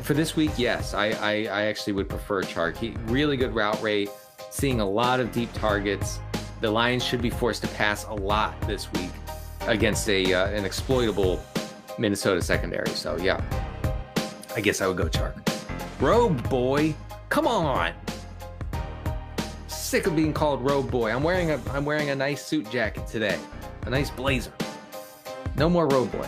For this week, yes. I actually would prefer Chark. Really good route rate, seeing a lot of deep targets. The Lions should be forced to pass a lot this week against an exploitable Minnesota secondary. So, yeah, I guess I would go Chark. Robe boy, come on. Sick of being called robe boy. I'm wearing a nice suit jacket today, a nice blazer. No more robe boy.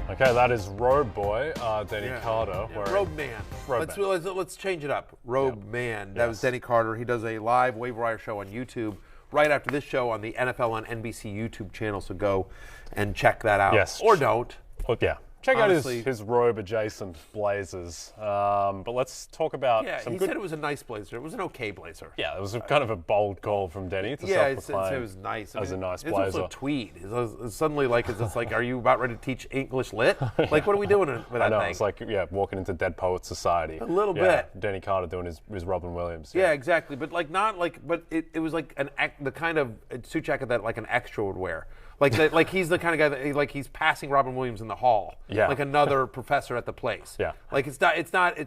Okay, that is Robe Boy, Denny Carter. Yeah, Robe Man. Let's change it up. Robe Man. That was Denny Carter. He does a live waiver wire show on YouTube right after this show on the NFL on NBC YouTube channel. So go and check that out. Yes. Or don't. Look, check out his robe-adjacent blazers. But let's talk about some he good... said it was a nice blazer. It was an okay blazer. Yeah, it was kind of a bold call from Denny to self-proclaim it was nice. as a nice blazer. blazer. It's also tweed. It's suddenly are you about ready to teach English lit? Like, what are we doing with that I know, thing? it's like, walking into Dead Poets Society. A little bit. Denny Carter doing his Robin Williams. Yeah, exactly. But it was like the kind of suit jacket that like an extra would wear. Like he's the kind of guy that he's passing Robin Williams in the hall. Yeah. Like another professor at the place. Yeah. Like it's not.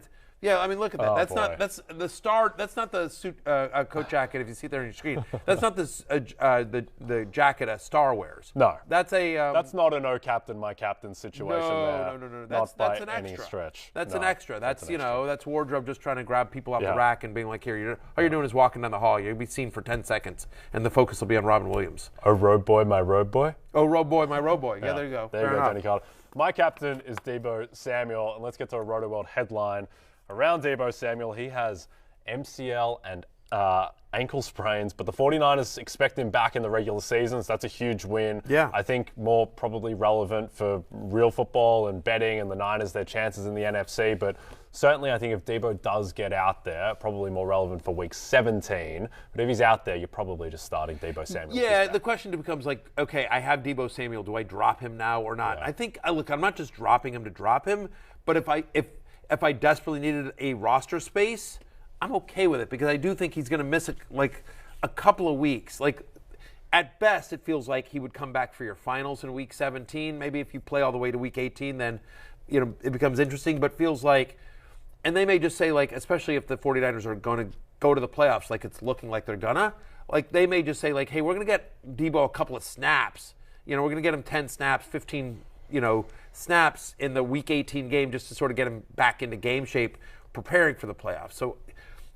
I mean, look at that. That's the star. That's not the suit coat jacket. If you see it there on your screen, that's not the jacket a star wears. No. That's that's not an "Oh Captain, my Captain" situation. No. That's an extra. Any stretch. That's an extra. That's that's wardrobe just trying to grab people off the rack and being like, here, all you're doing is walking down the hall. You'll be seen for 10 seconds, and the focus will be on Robin Williams. Oh, Robe Boy, my Robe Boy. Oh, Robe Boy, my Robe Boy. Yeah, there you go. There you go, Denny Carter. My captain is Deebo Samuel, and let's get to a Roto World headline. Around Deebo Samuel, he has MCL and ankle sprains, but the 49ers expect him back in the regular season, so that's a huge win. Yeah. I think more probably relevant for real football and betting and the Niners, their chances in the NFC, but certainly I think if Deebo does get out there, probably more relevant for week 17, but if he's out there, you're probably just starting Deebo Samuel. Yeah, the question becomes like, okay, I have Deebo Samuel, do I drop him now or not? Yeah. I think, look, I'm not just dropping him to drop him, but if I desperately needed a roster space, I'm okay with it because I do think he's going to miss a couple of weeks. Like, at best, it feels like he would come back for your finals in week 17. Maybe if you play all the way to week 18, then it becomes interesting. But feels like, and they may just say, like, especially if the 49ers are going to go to the playoffs, like it's looking like they're gonna, like they may just say, like, hey, we're going to get Deebo a couple of snaps. We're going to get him 10 snaps, 15, snaps in the week 18 game just to sort of get him back into game shape, preparing for the playoffs. So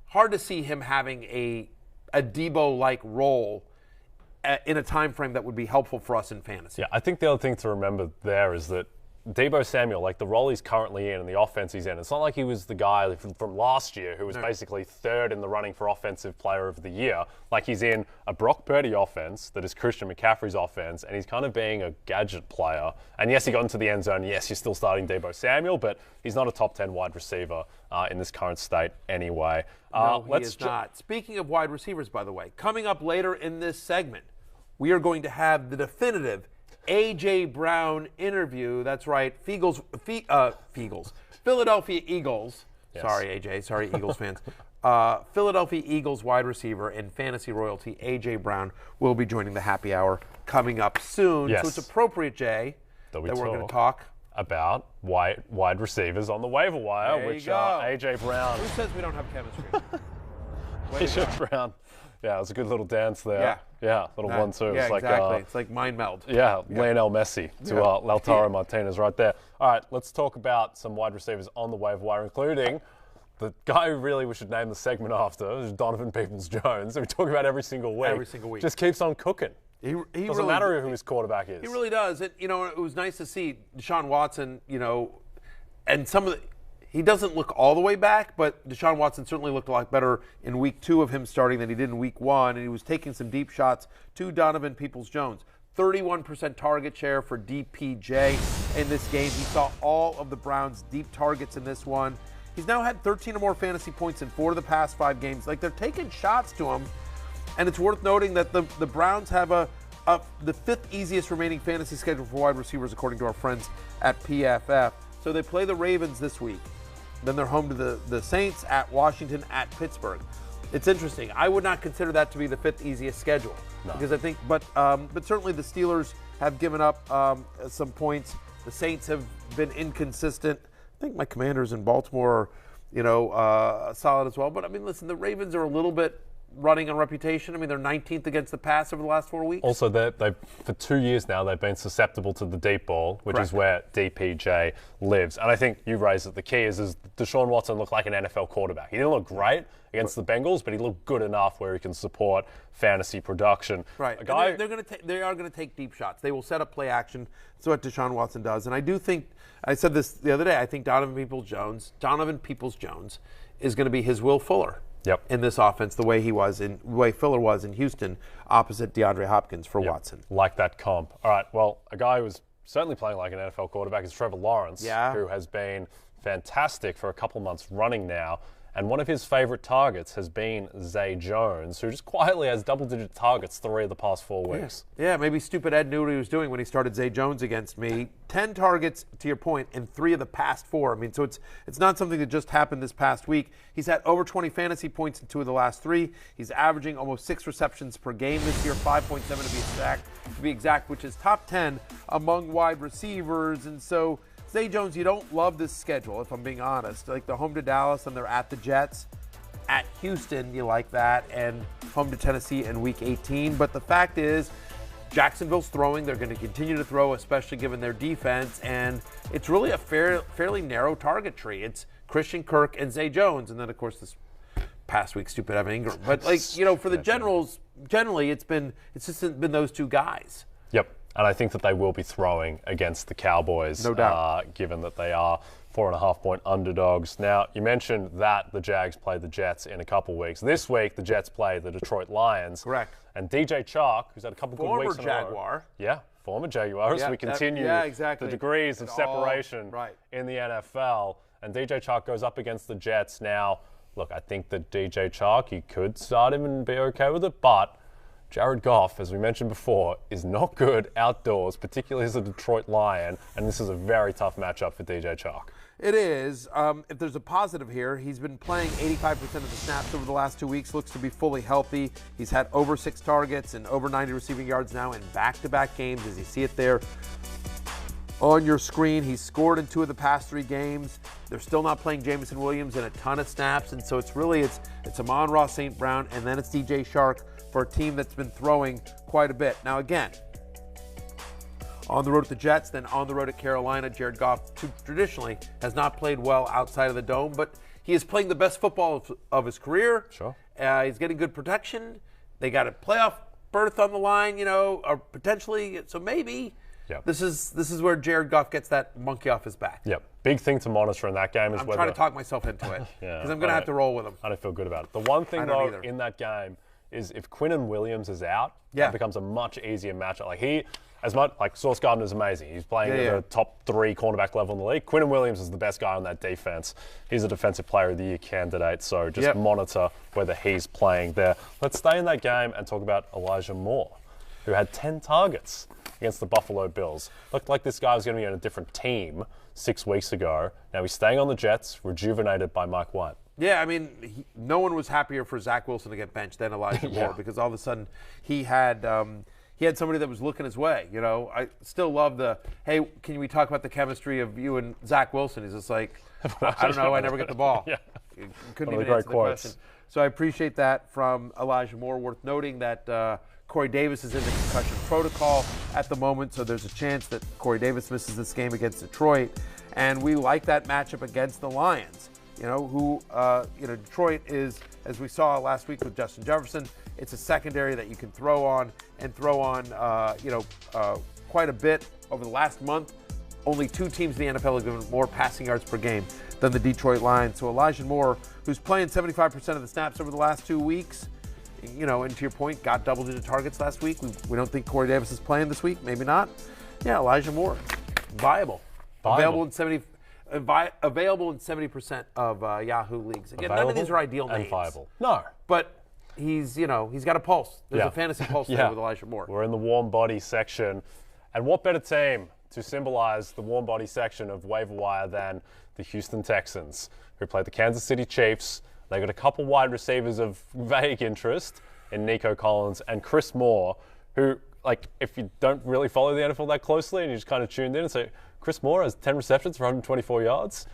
hard to see him having a Deebo-like role in a time frame that would be helpful for us in fantasy. Yeah, I think the other thing to remember there is that Deebo Samuel, like the role he's currently in and the offense he's in, it's not like he was the guy from last year who was basically third in the running for Offensive Player of the Year. Like he's in a Brock Purdy offense that is Christian McCaffrey's offense, and he's kind of being a gadget player. And yes, he got into the end zone. Yes, you're still starting Deebo Samuel, but he's not a top 10 wide receiver in this current state anyway. No, he is not. Speaking of wide receivers, by the way, coming up later in this segment, we are going to have the definitive A.J. Brown interview. That's right, Philadelphia Eagles. Yes. Sorry, A.J. Sorry, Eagles fans. Philadelphia Eagles wide receiver and fantasy royalty A.J. Brown will be joining the happy hour coming up soon. Yes. So it's appropriate, Jay, that we're going to talk about wide receivers on the waiver wire, which are A.J. Brown. Who says we don't have chemistry? A.J. Brown. Yeah, it was a good little dance there. Yeah, little 1-2. Yeah, it's like, exactly. It's like mind meld. Yeah, Lionel Messi to Lautaro Martinez right there. All right, let's talk about some wide receivers on the waiver wire, including the guy who really we should name the segment after, is Donovan Peoples-Jones, who we talk about every single week. Every single week. Just keeps on cooking. He doesn't really, matter who his quarterback is. He really does. It was nice to see Deshaun Watson, and some of the... He doesn't look all the way back, but Deshaun Watson certainly looked a lot better in week 2 of him starting than he did in week 1, and he was taking some deep shots to Donovan Peoples-Jones. 31% target share for DPJ in this game. He saw all of the Browns' deep targets in this one. He's now had 13 or more fantasy points in 4 of the past 5 games. Like, they're taking shots to him, and it's worth noting that the Browns have the 5th easiest remaining fantasy schedule for wide receivers, according to our friends at PFF. So they play the Ravens this week. Then they're home to the Saints, at Washington, at Pittsburgh. It's interesting. I would not consider that to be the 5th easiest schedule. No. Because I think, but certainly the Steelers have given up some points. The Saints have been inconsistent. think my Commanders in Baltimore are, solid as well. But, I mean, listen, the Ravens are a little bit running on reputation. I mean, they're 19th against the pass over the last 4 weeks. Also, they've for 2 years now, they've been susceptible to the deep ball, which Correct. is where DPJ lives. And I think you raised it. The key is Deshaun Watson looked like an NFL quarterback. He didn't look great against the Bengals, but he looked good enough where he can support fantasy production. Right. A guy, They are going to take deep shots. They will set up play action. That's what Deshaun Watson does. And I do think, I said this the other day, I think Donovan Peoples-Jones is going to be his Will Fuller. Yep. In this offense, the way Fuller was in Houston, opposite DeAndre Hopkins for Watson. Like that comp. All right, well, a guy who was certainly playing like an NFL quarterback is Trevor Lawrence, who has been fantastic for a couple months running now. And one of his favorite targets has been Zay Jones, who just quietly has double-digit targets 3 of the past 4 weeks. Yeah, maybe stupid Ed knew what he was doing when he started Zay Jones against me. 10 targets, to your point, in 3 of the past 4. I mean, so it's not something that just happened this past week. He's had over 20 fantasy points in 2 of the last 3. He's averaging almost 6 receptions per game this year, 5.7 to be exact, which is top 10 among wide receivers. And so Zay Jones, you don't love this schedule, if I'm being honest. Like the home to Dallas, and they're at the Jets. At Houston, you like that, and home to Tennessee in Week 18. But the fact is, Jacksonville's throwing. They're going to continue to throw, especially given their defense. And it's really a fairly narrow target tree. It's Christian Kirk and Zay Jones. And then, of course, this past week, stupid Evan Ingram. But, for the generals, generally, it's just been those 2 guys. Yep. And I think that they will be throwing against the Cowboys, no doubt, given that they are 4.5-point underdogs. Now, you mentioned that the Jags play the Jets in a couple weeks. This week, the Jets play the Detroit Lions. Correct. And DJ Chark, who's had a couple good weeks in a row. Former Jaguar. Yeah, former Jaguar. So we continue the degrees of separation in the NFL. And DJ Chark goes up against the Jets. Now, look, I think that DJ Chark, you could start him and be okay with it, but Jared Goff, as we mentioned before, is not good outdoors, particularly as a Detroit Lion, and this is a very tough matchup for DJ Chark. It is. If there's a positive here, he's been playing 85% of the snaps over the last 2 weeks, looks to be fully healthy. He's had over 6 targets and over 90 receiving yards now in back-to-back games, as you see it there on your screen. He's scored in 2 of the past 3 games. They're still not playing Jameson Williams in a ton of snaps, and so it's Amon-Ra St. Brown, and then it's DJ Chark for a team that's been throwing quite a bit. Now, again, on the road at the Jets, then on the road at Carolina, Jared Goff traditionally has not played well outside of the dome, but he is playing the best football of his career. Sure. He's getting good protection. They got a playoff berth on the line, or potentially. So maybe this is where Jared Goff gets that monkey off his back. Yep. Big thing to monitor in that game is I'm trying to talk myself into it because I'm going to have to roll with him. I don't feel good about it. The one thing, though, in that game is if Quinnen Williams is out, it becomes a much easier matchup. Sauce Gardner's amazing. He's playing at the top 3 cornerback level in the league. Quinnen Williams is the best guy on that defense. He's a Defensive Player of the Year candidate, so just monitor whether he's playing there. Let's stay in that game and talk about Elijah Moore, who had 10 targets against the Buffalo Bills. Looked like this guy was going to be on a different team 6 weeks ago. Now he's staying on the Jets, rejuvenated by Mike White. Yeah, I mean, no one was happier for Zach Wilson to get benched than Elijah Moore because all of a sudden he had somebody that was looking his way. I still love hey, can we talk about the chemistry of you and Zach Wilson? He's just like, I don't know, I never get the ball. Couldn't even answer the question. So I appreciate that from Elijah Moore. Worth noting that Corey Davis is in the concussion protocol at the moment, so there's a chance that Corey Davis misses this game against Detroit. And we like that matchup against the Lions. Detroit is, as we saw last week with Justin Jefferson, it's a secondary that you can throw on quite a bit over the last month. Only 2 teams in the NFL have given more passing yards per game than the Detroit Lions. So Elijah Moore, who's playing 75% of the snaps over the last 2 weeks, and to your point, got double-digit targets last week. We don't think Corey Davis is playing this week. Maybe not. Yeah, Elijah Moore, viable. Available in 70% of Yahoo leagues. Again, none of these are ideal names. And viable. No. But he's got a pulse. There's a fantasy pulse there with Elijah Moore. We're in the warm body section. And what better team to symbolize the warm body section of waiver wire than the Houston Texans, who played the Kansas City Chiefs. They got a couple wide receivers of vague interest in Nico Collins and Chris Moore, who, if you don't really follow the NFL that closely and you just kind of tuned in and say, Chris Moore has 10 receptions for 124 yards.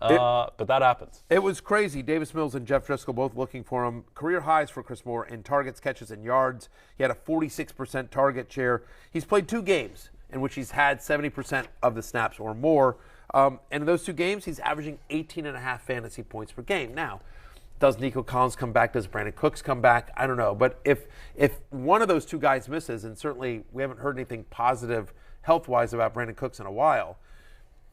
but that happens. It was crazy. Davis Mills and Jeff Driscoll both looking for him. Career highs for Chris Moore in targets, catches, and yards. He had a 46% target share. He's played 2 games in which he's had 70% of the snaps or more. And in those 2 games, he's averaging 18.5 fantasy points per game. Now, does Nico Collins come back? Does Brandon Cooks come back? I don't know. But if one of those 2 guys misses, and certainly we haven't heard anything positive health-wise about Brandon Cooks in a while,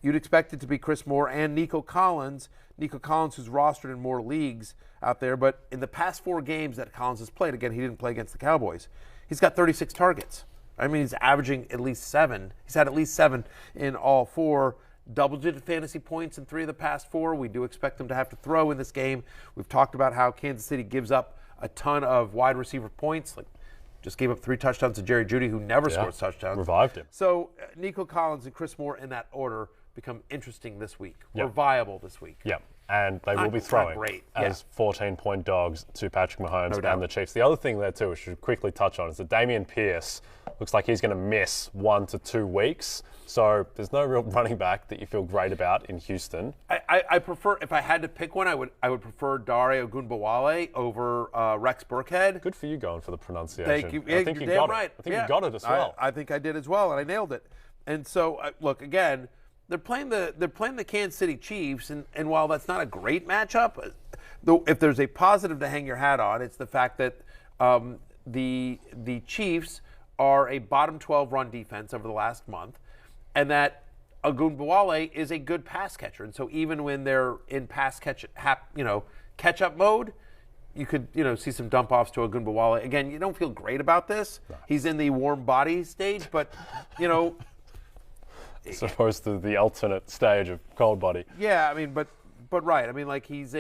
you'd expect it to be Chris Moore and Nico Collins. Nico Collins, who's rostered in more leagues out there. But in the past 4 games that Collins has played, again, he didn't play against the Cowboys, he's got 36 targets. I mean, he's averaging at least 7. He's had at least 7 in all 4. Double-digit fantasy points in 3 of the past 4. We do expect him to have to throw in this game. We've talked about how Kansas City gives up a ton of wide receiver points. Like, just gave up 3 touchdowns to Jerry Jeudy, who never scores touchdowns. Revived him. So Nico Collins and Chris Moore in that order become interesting this week, or viable this week. Yeah, and they will be throwing as 14-point dogs to Patrick Mahomes and the Chiefs. The other thing there, too, we should quickly touch on is that Dameon Pierce looks like he's going to miss 1 to 2 weeks. So there's no real running back that you feel great about in Houston. I prefer, if I had to pick one, I would prefer Dare Ogunbowale over Rex Burkhead. Good for you going for the pronunciation. Thank you. I think you got it. I think you got it as well. I think I did as well, and I nailed it. And so, look, again, they're playing the Kansas City Chiefs, and while that's not a great matchup, if there's a positive to hang your hat on, it's the fact that the Chiefs are a bottom 12 run defense over the last month, and that Ogunbowale is a good pass catcher. And so even when they're in catch-up mode, you could see some dump-offs to Ogunbowale. Again, you don't feel great about this. No. He's in the warm body stage, but, as opposed to the alternate stage of cold body. Yeah, I mean, but right. I mean, like, he's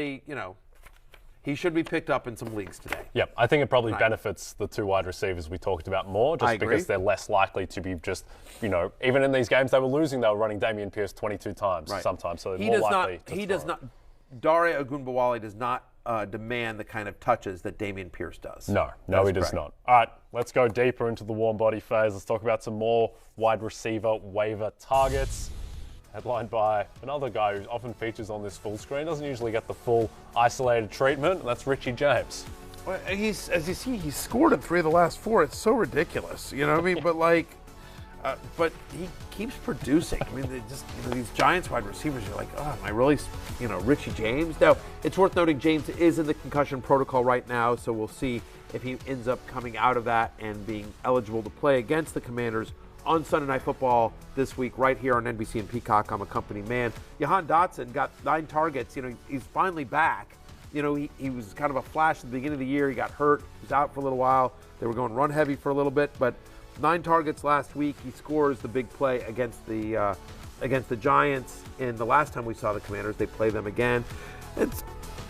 he should be picked up in some leagues today. Yeah, I think it probably benefits the 2 wide receivers we talked about more, just because they're less likely to be just, even in these games they were losing, they were running Dameon Pierce 22 times sometimes, so they're more likely to throw. Dare Ogunbowale does not demand the kind of touches that Dameon Pierce does. No, he does not. All right, let's go deeper into the warm body phase. Let's talk about some more wide receiver waiver targets. Headlined by another guy who often features on this full screen, doesn't usually get the full isolated treatment, and that's Richie James. Well, as you see, he's scored in 3 of the last 4. It's so ridiculous, you know what I mean? But he keeps producing. I mean, they just these Giants wide receivers, you're like, oh, am I really, Richie James? Now, it's worth noting James is in the concussion protocol right now, so we'll see if he ends up coming out of that and being eligible to play against the Commanders on Sunday Night Football this week, right here on NBC and Peacock. I'm a company man. Jahan Dotson got 9 targets. He's finally back. He was kind of a flash at the beginning of the year. He got hurt. He was out for a little while. They were going run heavy for a little bit, but 9 targets last week. He scores the big play against the Giants. And the last time we saw the Commanders, they play them again.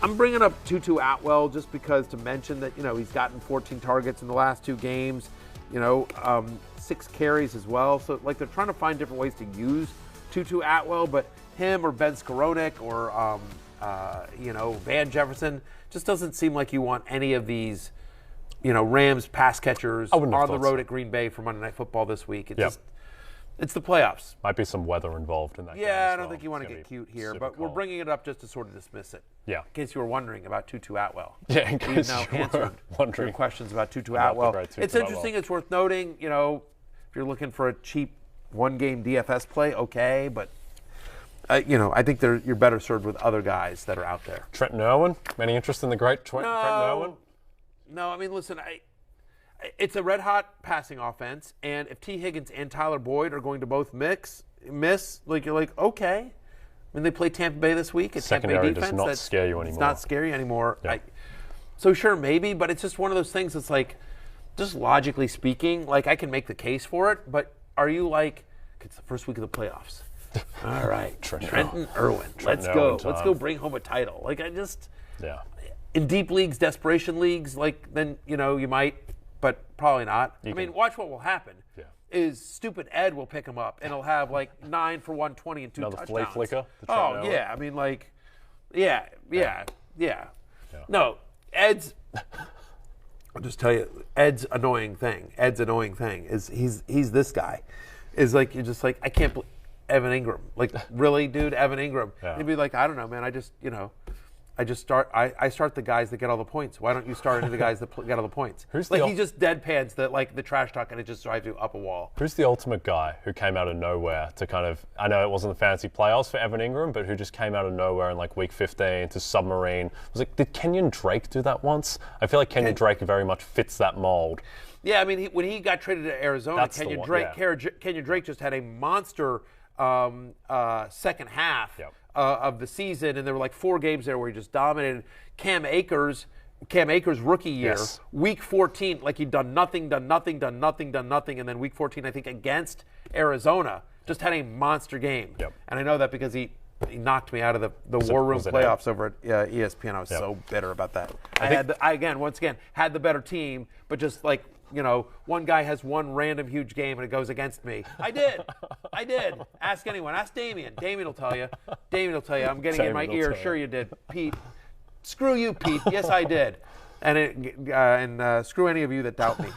I'm bringing up Tutu Atwell just because to mention that he's gotten 14 targets in the last 2 games. 6 carries as well. So, they're trying to find different ways to use Tutu Atwell, but him or Ben Skowronek or, Van Jefferson just doesn't seem like you want any of these, Rams pass catchers on the road at Green Bay for Monday Night Football this week. It's the playoffs. Might be some weather involved in that game. Yeah, I don't think you want to get cute here, but we're bringing it up just to sort of dismiss it. Yeah. In case you were wondering about Tutu Atwell. Yeah, in case you were wondering your questions about Tutu Atwell. It's interesting. It's worth noting, if you're looking for a cheap one-game DFS play, okay, but I think you're better served with other guys that are out there. Trenton Irwin? Any interest in the great Trenton Irwin? No, I mean, listen, it's a red-hot passing offense, and if T. Higgins and Tyler Boyd are going to both miss, you're like, okay. When they play Tampa Bay this week, it's Tampa Bay defense. Secondary does not scare you anymore. It's not scary anymore. Yeah. So sure, maybe, but it's just one of those things that's like, just logically speaking, I can make the case for it, but are you like, it's the first week of the playoffs. All right, Trenton Irwin. Let's go. Let's go bring home a title. In deep leagues, desperation leagues, then, you might, but probably not. Watch what will happen. Yeah. Is stupid Ed will pick him up, and he'll have 9 for 120 and 2 touchdowns. Another flea flicker? Oh, yeah. Yeah. No, Ed's... I'll just tell you, Ed's annoying thing is he's this guy. Is you're just I can't believe. Evan Ingram. Like, really, dude, Evan Ingram. Yeah. And he'd be like, I don't know, man. I start the guys that get all the points. Why don't you start any of the guys that get all the points? He just deadpans the trash talk, and it just drives you up a wall. Who's the ultimate guy who came out of nowhere to kind of, I know it wasn't the fantasy playoffs for Evan Ingram, but who just came out of nowhere in like week 15 to submarine? It was like, did Kenyon Drake do that once? I feel like Kenyon Drake very much fits that mold. Yeah, I mean, when he got traded to Arizona, Kenyon Drake just had a monster second half of the season, and there were like 4 games there where he just dominated. Cam Akers' rookie year, week 14, like he'd done nothing, and then week 14, I think, against Arizona, just had a monster game. Yep. And I know that because he knocked me out of the War Room playoffs over at ESPN. I was so bitter about that. I once again, had the better team, but just like, one guy has one random huge game and it goes against me. I did. Ask anyone. Ask Damien. Damien will tell you. I'm getting in my ear. Sure you did. Pete. Screw you, Pete. Yes, I did. And screw any of you that doubt me.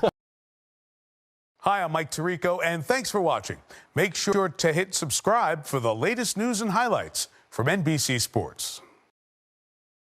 Hi, I'm Mike Tirico, and thanks for watching. Make sure to hit subscribe for the latest news and highlights from NBC Sports.